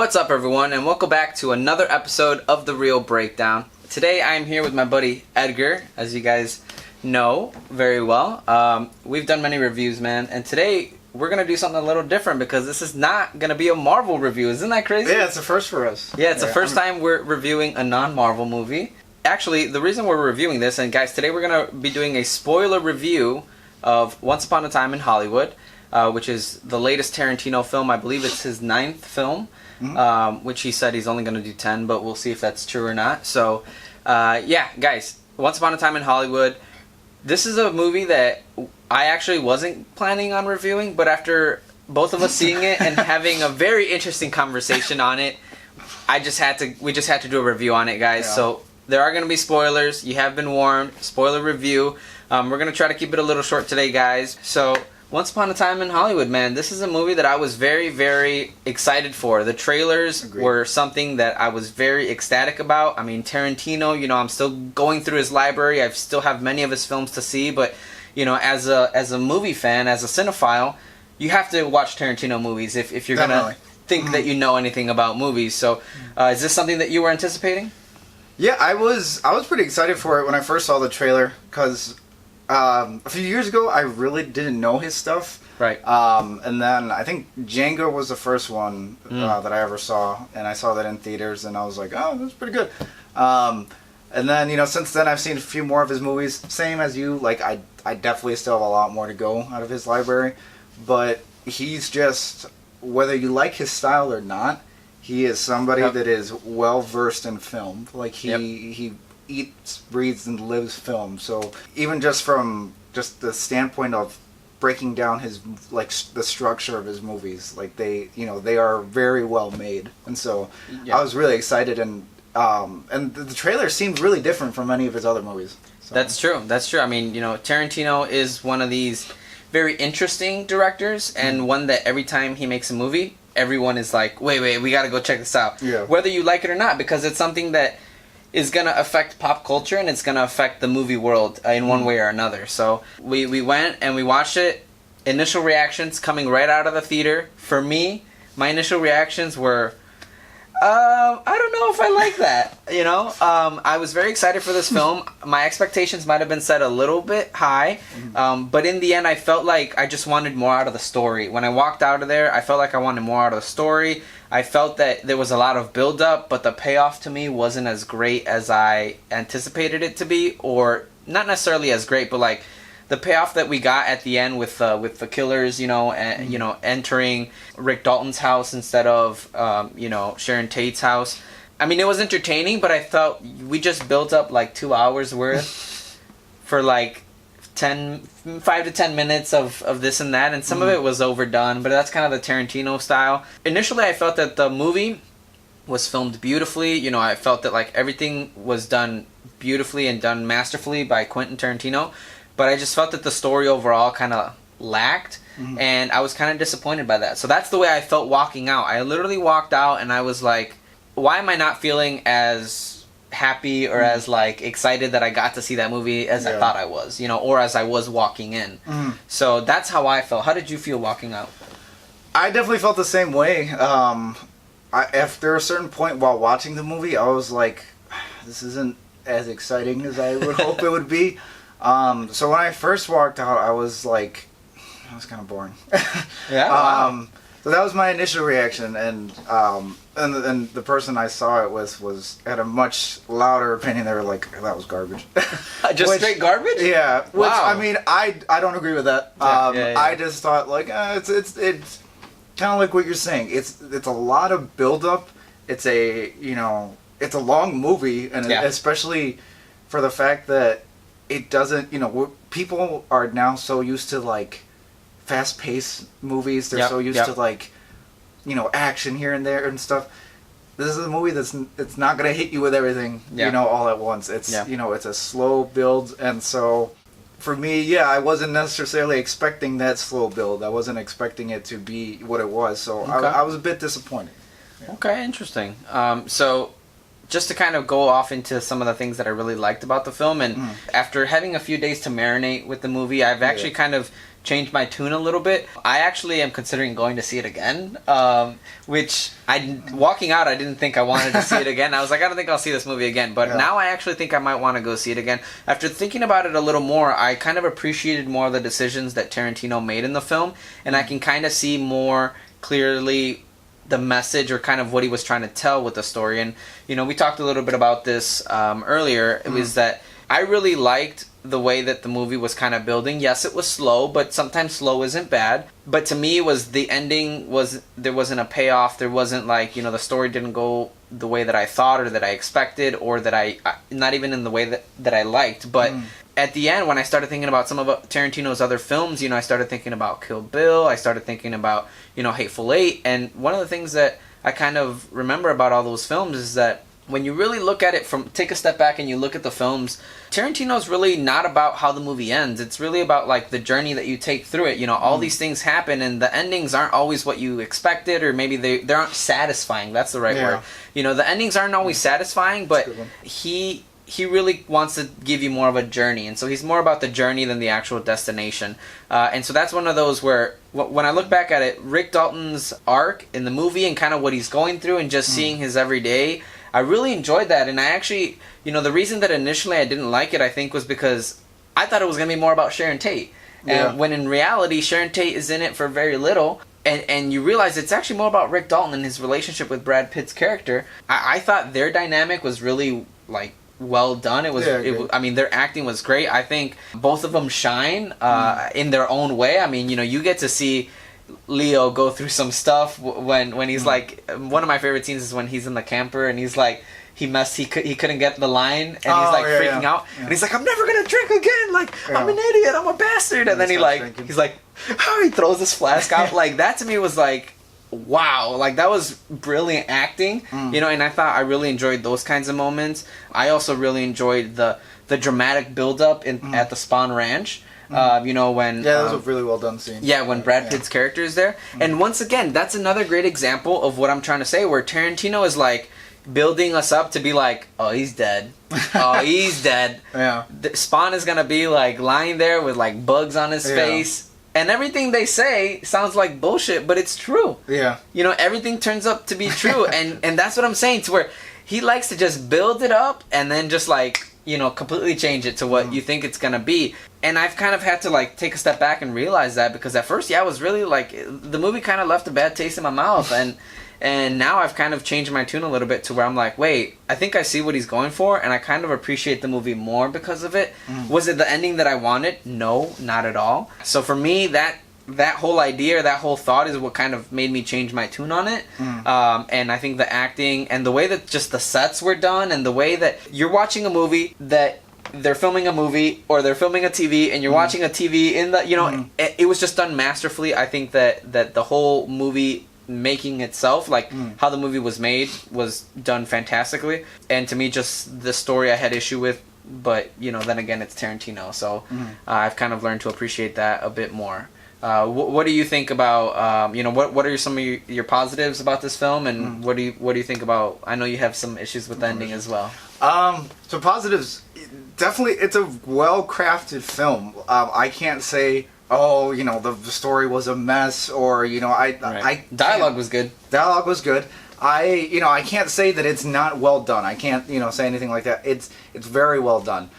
What's up, everyone, and welcome back to another episode of The Real Breakdown. Today I am here with my buddy Edgar, as you guys know very well. We've done many reviews, man, and today we're going to do something a little different because this is not going to be a Marvel review. Isn't that crazy? Yeah, it's a first for us. Yeah, it's the first time we're reviewing a non-Marvel movie. Actually, the reason we're reviewing this, and guys, today we're going to be doing a spoiler review of Once Upon a Time in Hollywood, which is the latest Tarantino film. I believe it's his 9th film, which he said he's only going to do 10, but we'll see if that's true or not. So, yeah, guys, Once Upon a Time in Hollywood. This is a movie that I actually wasn't planning on reviewing, but after both of us seeing it and having a very interesting conversation on it, we just had to do a review on it, guys. Yeah. So there are going to be spoilers. You have been warned. Spoiler review. We're going to try to keep it a little short today, guys. So Once Upon a Time in Hollywood, man, this is a movie that I was very, very excited for. The trailers were something that I was very ecstatic about. I mean, Tarantino, you know, I'm still going through his library. I still have many of his films to see, but, you know, as a movie fan, as a cinephile, you have to watch Tarantino movies if you're going to think that you know anything about movies. So, is this something that you were anticipating? Yeah, I was pretty excited for it when I first saw the trailer, because a few years ago, I really didn't know his stuff. Right. And then I think Django was the first one that I ever saw, and I saw that in theaters, and I was like, oh, that's pretty good. And then, you know, since then I've seen a few more of his movies. Same as you, like, I definitely still have a lot more to go out of his library. But he's just, whether you like his style or not, he is somebody that is well-versed in film. Like, he eats, breathes, and lives film. So even just from just the standpoint of breaking down his, like, the structure of his movies, like, they are very well made. And so I was really excited, and the trailer seemed really different from any of his other movies. So. That's true. I mean, you know, Tarantino is one of these very interesting directors, and one that every time he makes a movie, everyone is like, wait, we gotta go check this out. Yeah. Whether you like it or not, because it's something that is going to affect pop culture, and it's going to affect the movie world in one way or another. So we went and we watched it. Initial reactions coming right out of the theater. For me, my initial reactions were, I don't know if I like that. You know, I was very excited for this film. My expectations might have been set a little bit high, but in the end, I felt like I just wanted more out of the story. When I walked out of there, I felt like I wanted more out of the story. I felt that there was a lot of build-up, but the payoff to me wasn't as great as I anticipated it to be, or not necessarily as great, but like the payoff that we got at the end with the killers, you know, and you know, entering Rick Dalton's house instead of you know, Sharon Tate's house. I mean, it was entertaining, but I felt we just built up like 2 hours worth for like 5 to 10 minutes of this and that, and some of it was overdone, but that's kind of the Tarantino style. Initially, I felt that the movie was filmed beautifully. You know, I felt that like everything was done beautifully and done masterfully by Quentin Tarantino, but I just felt that the story overall kind of lacked, and I was kind of disappointed by that. So that's the way I felt walking out. I literally walked out and I was like, why am I not feeling as happy or as like excited that I got to see that movie as I thought I was, you know, or as I was walking in. So that's how I felt. How did you feel walking out? I definitely felt the same way. After a certain point while watching the movie, I was like, this isn't as exciting as I would hope it would be. So when I first walked out, I was like, that was kind of boring. Yeah. Wow. So that was my initial reaction, and the person I saw it with had a much louder opinion. They were like, that was garbage. Just straight garbage? Yeah. Which, wow. I mean, I don't agree with that. Yeah. I just thought, like, it's kind of like what you're saying. It's a lot of build-up. It's a long movie, and especially for the fact that it doesn't, you know, people are now so used to, like, fast-paced movies. They're so used to, like, you know, action here and there and stuff. This is a movie it's not going to hit you with everything, you know, all at once. It's, you know, it's a slow build, and so for me, I wasn't necessarily expecting that slow build. I wasn't expecting it to be what it was, so I was a bit disappointed. Yeah. Okay, interesting. So just to kind of go off into some of the things that I really liked about the film, and after having a few days to marinate with the movie, I've actually kind of changed my tune a little bit. I actually am considering going to see it again, which walking out, I didn't think I wanted to see it again. I was like, I don't think I'll see this movie again. But now I actually think I might want to go see it again. After thinking about it a little more, I kind of appreciated more of the decisions that Tarantino made in the film, and I can kind of see more clearly the message or kind of what he was trying to tell with the story. And, you know, we talked a little bit about this earlier. It was that I really liked the way that the movie was kind of building. Yes, it was slow, but sometimes slow isn't bad. But to me, it was the ending there wasn't a payoff. There wasn't like, you know, the story didn't go the way that I thought or that I expected or that I not even in the way that I liked. But at the end, when I started thinking about some of Tarantino's other films, you know, I started thinking about Kill Bill. I started thinking about, you know, Hateful Eight. And one of the things that I kind of remember about all those films is that when you really look at it take a step back and you look at the films, Tarantino's really not about how the movie ends. It's really about like the journey that you take through it. You know, all these things happen and the endings aren't always what you expected, or maybe they aren't satisfying. That's the right word. You know, the endings aren't always satisfying, but he really wants to give you more of a journey, and so he's more about the journey than the actual destination. And so that's one of those where, when I look back at it, Rick Dalton's arc in the movie and kind of what he's going through and just seeing his everyday, I really enjoyed that. And I actually, you know, the reason that initially I didn't like it, I think, was because I thought it was going to be more about Sharon Tate. And when in reality, Sharon Tate is in it for very little. And you realize it's actually more about Rick Dalton and his relationship with Brad Pitt's character. I thought their dynamic was really, like, well done. I mean, their acting was great. I think both of them shine in their own way. I mean, you know, you get to see Leo go through some stuff when he's like, one of my favorite scenes is when he's in the camper and he's like, he couldn't get the line and he's like freaking out and he's like, I'm never gonna drink again, like I'm an idiot, I'm a bastard, and then he's like he throws this flask out. Like, that to me was like, wow, like that was brilliant acting. You know, and I really enjoyed those kinds of moments. I also really enjoyed the dramatic build up at the Spawn Ranch. You know, when that was a really well done scene. Yeah, when Brad Pitt's character is there. And once again, that's another great example of what I'm trying to say, where Tarantino is like building us up to be like, oh, he's dead. Oh, he's dead. Spawn is gonna be like lying there with like bugs on his face. And everything they say sounds like bullshit, but it's true. Yeah. You know, everything turns up to be true. and that's what I'm saying, to where he likes to just build it up and then just like, you know, completely change it to what you think it's gonna be. And I've kind of had to like take a step back and realize that, because at first, I was really like, the movie kind of left a bad taste in my mouth, and now I've kind of changed my tune a little bit to where I'm like, wait, I think I see what he's going for, and I kind of appreciate the movie more because of it. Was it the ending that I wanted? No, not at all. So for me, that whole idea, that whole thought is what kind of made me change my tune on it. And I think the acting and the way that just the sets were done, and the way that you're watching a movie that they're filming a movie, or they're filming a TV and you're watching a TV in the, you know, it was just done masterfully. I think that the whole movie making itself, like how the movie was made, was done fantastically. And to me, just the story I had issue with, but you know, then again, it's Tarantino, so I've kind of learned to appreciate that a bit more. What do you think about, you know, what are some of your positives about this film, and what do you think about, I know you have some issues with the ending as well. So positives, definitely, it's a well-crafted film. I can't say, oh, you know, the story was a mess, or, you know, Dialogue was good. Dialogue was good. I can't say that it's not well done. I can't, you know, say anything like that. It's very well done.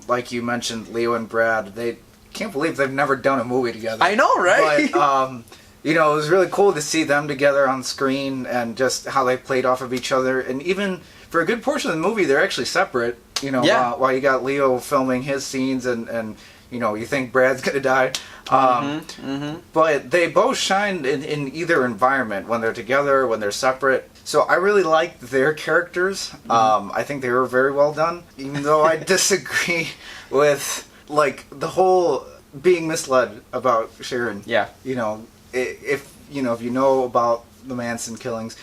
Like you mentioned, Leo and Brad, they can't believe they've never done a movie together. I know, right? But, you know, it was really cool to see them together on screen, and just how they played off of each other. And even for a good portion of the movie, they're actually separate. You know, while you got Leo filming his scenes, and you know, you think Brad's gonna die. But they both shine in either environment, when they're together, when they're separate. So I really liked their characters. I think they were very well done, even though I disagree with like the whole being misled about Sharon. Yeah. You know, if you know about the Manson killings,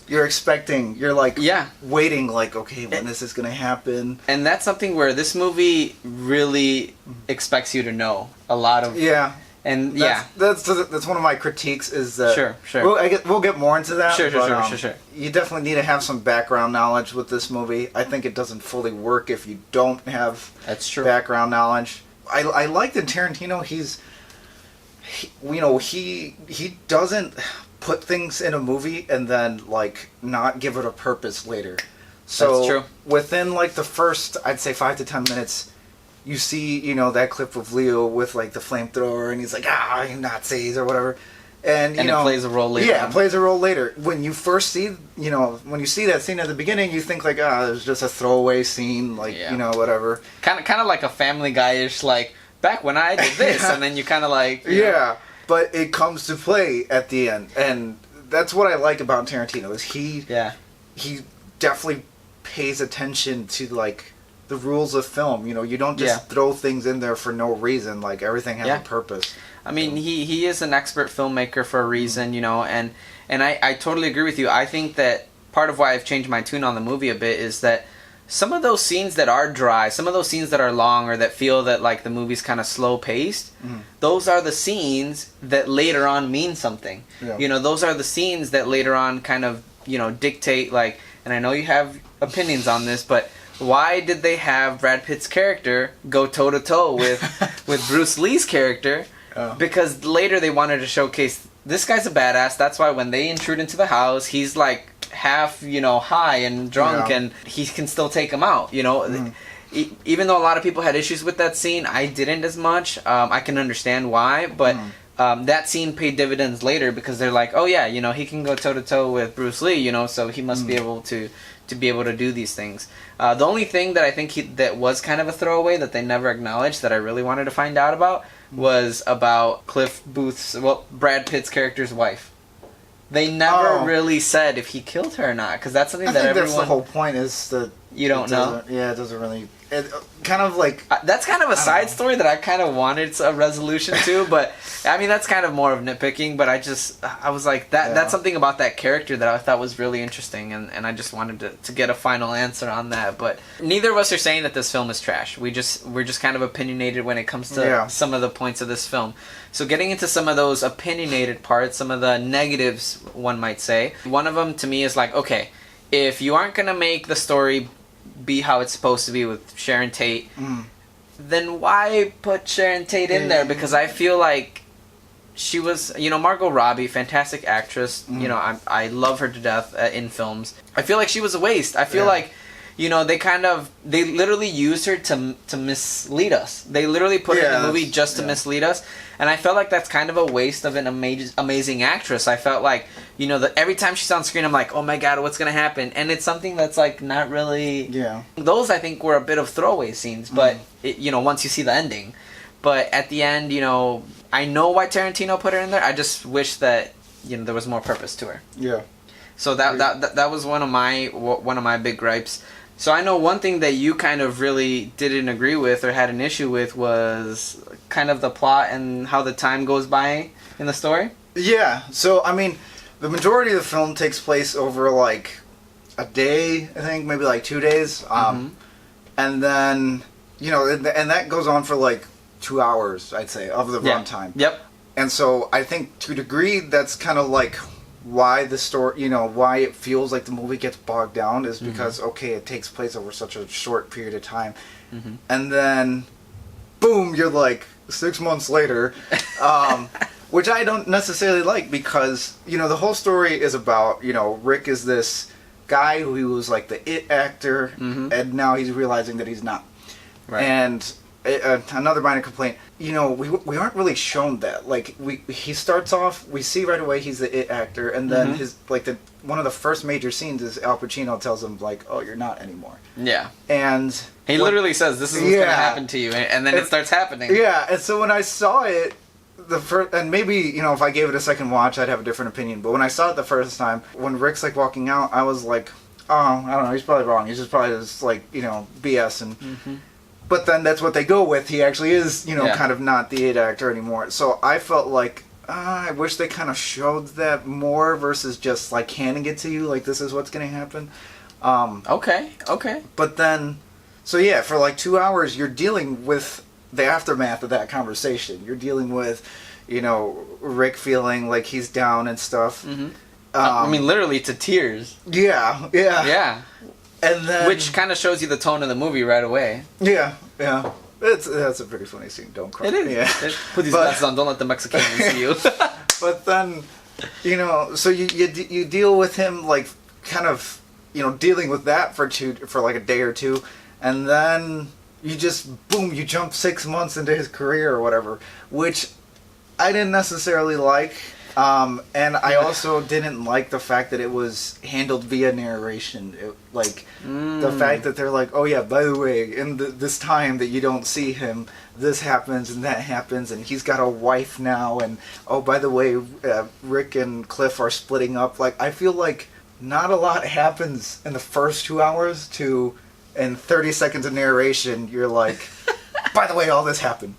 you're waiting, like, okay, when this is going to happen. And that's something where this movie really expects you to know a lot of. Yeah. And that's one of my critiques, is that we'll get more into that. Sure. You definitely need to have some background knowledge with this movie. I think it doesn't fully work if you don't have background knowledge. I like that Tarantino, he doesn't put things in a movie and then like not give it a purpose later. So that's true. Within like the first, I'd say 5 to 10 minutes, you see, that clip of Leo with like the flamethrower, and he's like, Nazis or whatever, and it plays a role later. Yeah, it plays a role later. When you first see, when you see that scene at the beginning, you think like, it was just a throwaway scene, like whatever. Kind of like a Family Guy-ish, like back when I did this, and then you kind of like but it comes to play at the end, and that's what I like about Tarantino is he definitely pays attention to like the rules of film. You don't just throw things in there for no reason. Like everything has a purpose. I mean, he is an expert filmmaker for a reason, and I totally agree with you. I think that part of why I've changed my tune on the movie a bit is that some of those scenes that are dry, some of those scenes that are long, or that feel that like the movie's kind of slow paced, those are the scenes that later on mean something. Yeah. Those are the scenes that later on kind of dictate like. And I know you have opinions on this, but why did they have Brad Pitt's character go toe to toe with Bruce Lee's character? Oh. Because later they wanted to showcase this guy's a badass. That's why when they intrude into the house, he's like half high and drunk, and he can still take him out. Even though a lot of people had issues with that scene, I didn't as much. I can understand why, but. That scene paid dividends later because they're like, oh yeah, he can go toe to toe with Bruce Lee, so he must be able to be able to do these things. The only thing that I think that was kind of a throwaway that they never acknowledged that I really wanted to find out about was about Brad Pitt's character's wife. They never really said if he killed her or not, because that's something that everyone. That's the whole point is that you don't know. Yeah, it doesn't really. It kind of like that's kind of a side story that I kind of wanted a resolution to, but I mean that's kind of more of nitpicking. But I was like that. Yeah. That's something about that character that I thought was really interesting, and I just wanted to get a final answer on that. But neither of us are saying that this film is trash. We're just kind of opinionated when it comes to some of the points of this film. So getting into some of those opinionated parts, some of the negatives, one might say. One of them to me is like, okay, if you aren't gonna make the story be how it's supposed to be with Sharon Tate, then why put Sharon Tate in there? Because I feel like she was, Margot Robbie, fantastic actress. I love her to death in films. I feel like she was a waste. I feel like, they literally used her to mislead us. They literally put her in the movie just to mislead us. And I felt like that's kind of a waste of an amazing actress. I felt like, that every time she's on screen, I'm like, oh my god, what's going to happen? And it's something that's like not really... Yeah. Those, I think, were a bit of throwaway scenes, but, once you see the ending. But at the end, I know why Tarantino put her in there. I just wish that, there was more purpose to her. Yeah. So that was one of my big gripes. So I know one thing that you kind of really didn't agree with or had an issue with was kind of the plot and how the time goes by in the story. Yeah. So, I mean, the majority of the film takes place over like a day, I think, maybe like 2 days. And then, and that goes on for like 2 hours, I'd say, of the runtime. Yep. And so I think to a degree that's kind of like why the story, why it feels like the movie gets bogged down is because, it takes place over such a short period of time. And then, boom, you're like 6 months later, which I don't necessarily like because, the whole story is about, Rick is this guy who was like the it actor, and now he's realizing that he's not. Right. And another minor complaint, we aren't really shown that. Like, he starts off, we see right away he's the it actor, and then his, like, one of the first major scenes is Al Pacino tells him, like, oh, you're not anymore. Yeah. And... he literally says, this is what's going to happen to you, and then it starts happening. Yeah, and so when I saw it, and maybe, if I gave it a second watch, I'd have a different opinion, but when I saw it the first time, when Rick's, like, walking out, I was like, oh, I don't know, he's probably wrong. He's just probably just, like, BS, and... But then that's what they go with. He actually is, kind of not the it actor anymore. So I felt like, I wish they kind of showed that more versus just, like, handing it to you, like, this is what's going to happen. Okay. But then, so yeah, for like 2 hours, you're dealing with the aftermath of that conversation. You're dealing with, Rick feeling like he's down and stuff. I mean, literally to tears. Yeah. And then, which kind of shows you the tone of the movie right away. Yeah. That's a pretty funny scene. Don't cry. It is. Yeah. Put these glasses on. Don't let the Mexicans see you. But then, so you deal with him like kind of dealing with that for like a day or two, and then you just you jump 6 months into his career or whatever, which I didn't necessarily like. And I also didn't like the fact that it was handled via narration. The fact that they're like, oh yeah, by the way, in this time that you don't see him, this happens and that happens, and he's got a wife now, and oh, by the way, Rick and Cliff are splitting up. Like, I feel like not a lot happens in the first 2 hours in 30 seconds of narration, you're like, by the way, all this happened.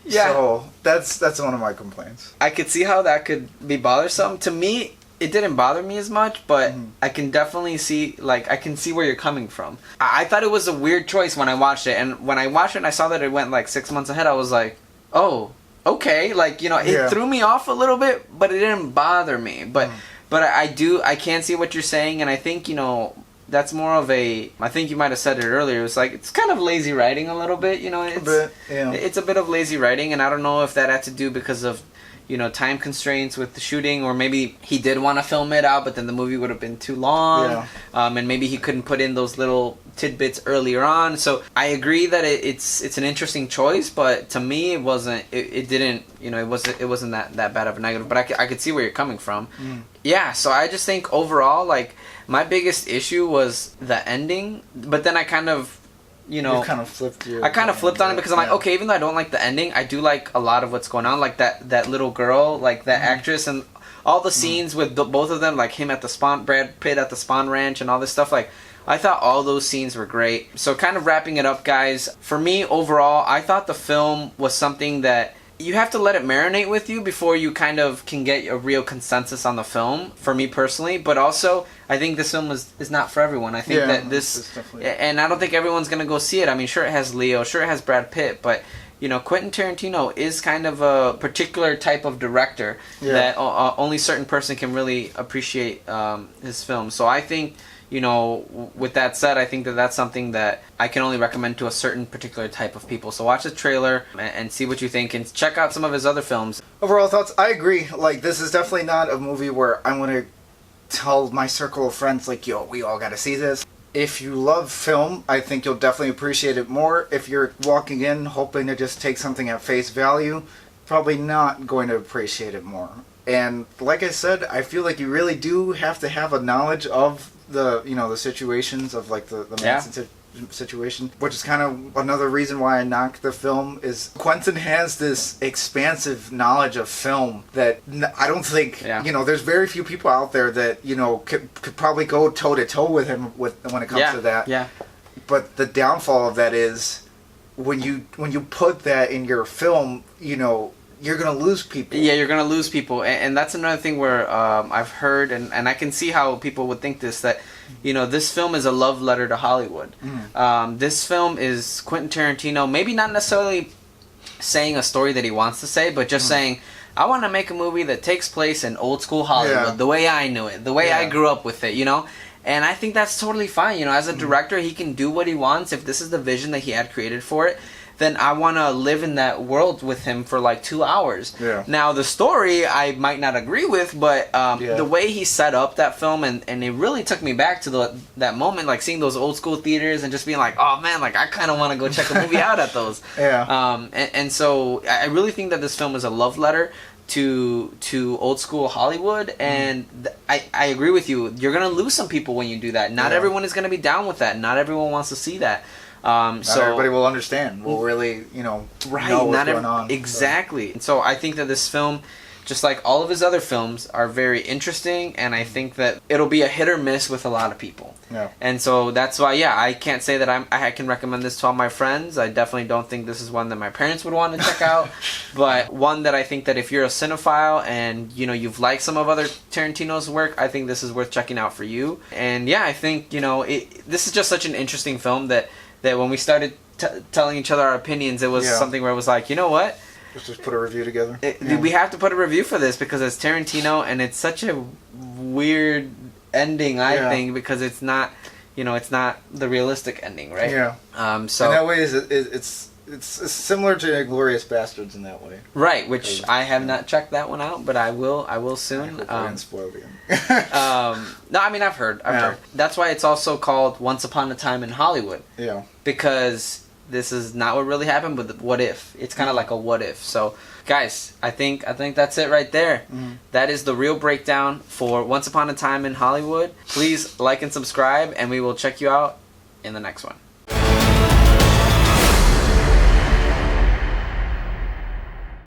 Yeah. So that's one of my complaints. I could see how that could be bothersome. To me, it didn't bother me as much, but I can definitely see, I can see where you're coming from. I thought it was a weird choice when I watched it, and when I watched it and I saw that it went 6 months ahead, I was like, oh, okay. It threw me off a little bit, but it didn't bother me. But I can see what you're saying, and I think, that's more of I think you might have said it earlier, it's kind of lazy writing a little bit, It's a bit of lazy writing, and I don't know if that had to do because of, time constraints with the shooting, or maybe he did want to film it out, but then the movie would have been too long, and maybe he couldn't put in those little tidbits earlier on. So I agree that it's an interesting choice, but to me it wasn't. It didn't. It wasn't that bad of a negative. But I could see where you're coming from. Yeah. So I just think overall, my biggest issue was the ending, but then I kind of. You kind of flipped I kind of flipped on it because I'm like, okay, even though I don't like the ending, I do like a lot of what's going on, like that little girl, that actress, and all the scenes with both of them, like him at the Brad Pitt at the Spawn Ranch and all this stuff. I thought all those scenes were great. So kind of wrapping it up, guys, for me overall, I thought the film was something that you have to let it marinate with you before you kind of can get a real consensus on the film, for me personally. But also, I think this film is not for everyone. I think that and I don't think everyone's going to go see it. I mean, sure, it has Leo, sure, it has Brad Pitt, but, Quentin Tarantino is kind of a particular type of director that only certain person can really appreciate his film. So I think, with that said, I think that that's something that I can only recommend to a certain particular type of people. So watch the trailer and see what you think, and check out some of his other films. Overall thoughts, I agree. This is definitely not a movie where I'm going to tell my circle of friends, yo, we all got to see this. If you love film, I think you'll definitely appreciate it more. If you're walking in hoping to just take something at face value, probably not going to appreciate it more. And like I said, I feel like you really do have to have a knowledge of the situations of the Manson situation, which is kind of another reason why I knocked the film. Is Quentin has this expansive knowledge of film that I don't think there's very few people out there that could probably go toe to toe with him when it comes to that. Yeah. But the downfall of that is when you put that in your film, you're going to lose people. Yeah, you're going to lose people. And that's another thing where I've heard, and I can see how people would think this, that, this film is a love letter to Hollywood. This film is Quentin Tarantino, maybe not necessarily saying a story that he wants to say, but just saying, I want to make a movie that takes place in old school Hollywood, the way I knew it, the way I grew up with it, And I think that's totally fine. As a director, he can do what he wants. If this is the vision that he had created for it, then I want to live in that world with him for 2 hours. Yeah. Now, the story I might not agree with, but the way he set up that film, and it really took me back to that moment, seeing those old school theaters and just being like, oh man, I kind of want to go check a movie out at those. Yeah. And so I really think that this film is a love letter to old school Hollywood, and I agree with you. You're going to lose some people when you do that. Not everyone is going to be down with that. Not everyone wants to see that. Not everybody will understand. Will really, know what's going on. Exactly. So. And so I think that this film, just like all of his other films, are very interesting, and I think that it'll be a hit or miss with a lot of people. Yeah. And so that's why, I can't say that I can recommend this to all my friends. I definitely don't think this is one that my parents would want to check out, but one that I think that if you're a cinephile and, you've liked some of other Tarantino's work, I think this is worth checking out for you. And I think, this is just such an interesting film that when we started telling each other our opinions, it was something where it was like, you know what? Let's just put a review together. We have to put a review for this because it's Tarantino, and it's such a weird ending, I think, because it's not, it's not the realistic ending, right? Yeah. So in that way, it's it's similar to Inglourious Bastards in that way. Right, which I have not checked that one out, but I will soon. I didn't spoil the end. No, I mean I've heard. That's why it's also called Once Upon a Time in Hollywood. Yeah. Because this is not what really happened, but what if? It's kind of like a what if. So, guys, I think that's it right there. Mm-hmm. That is the real breakdown for Once Upon a Time in Hollywood. Please like and subscribe, and we will check you out in the next one.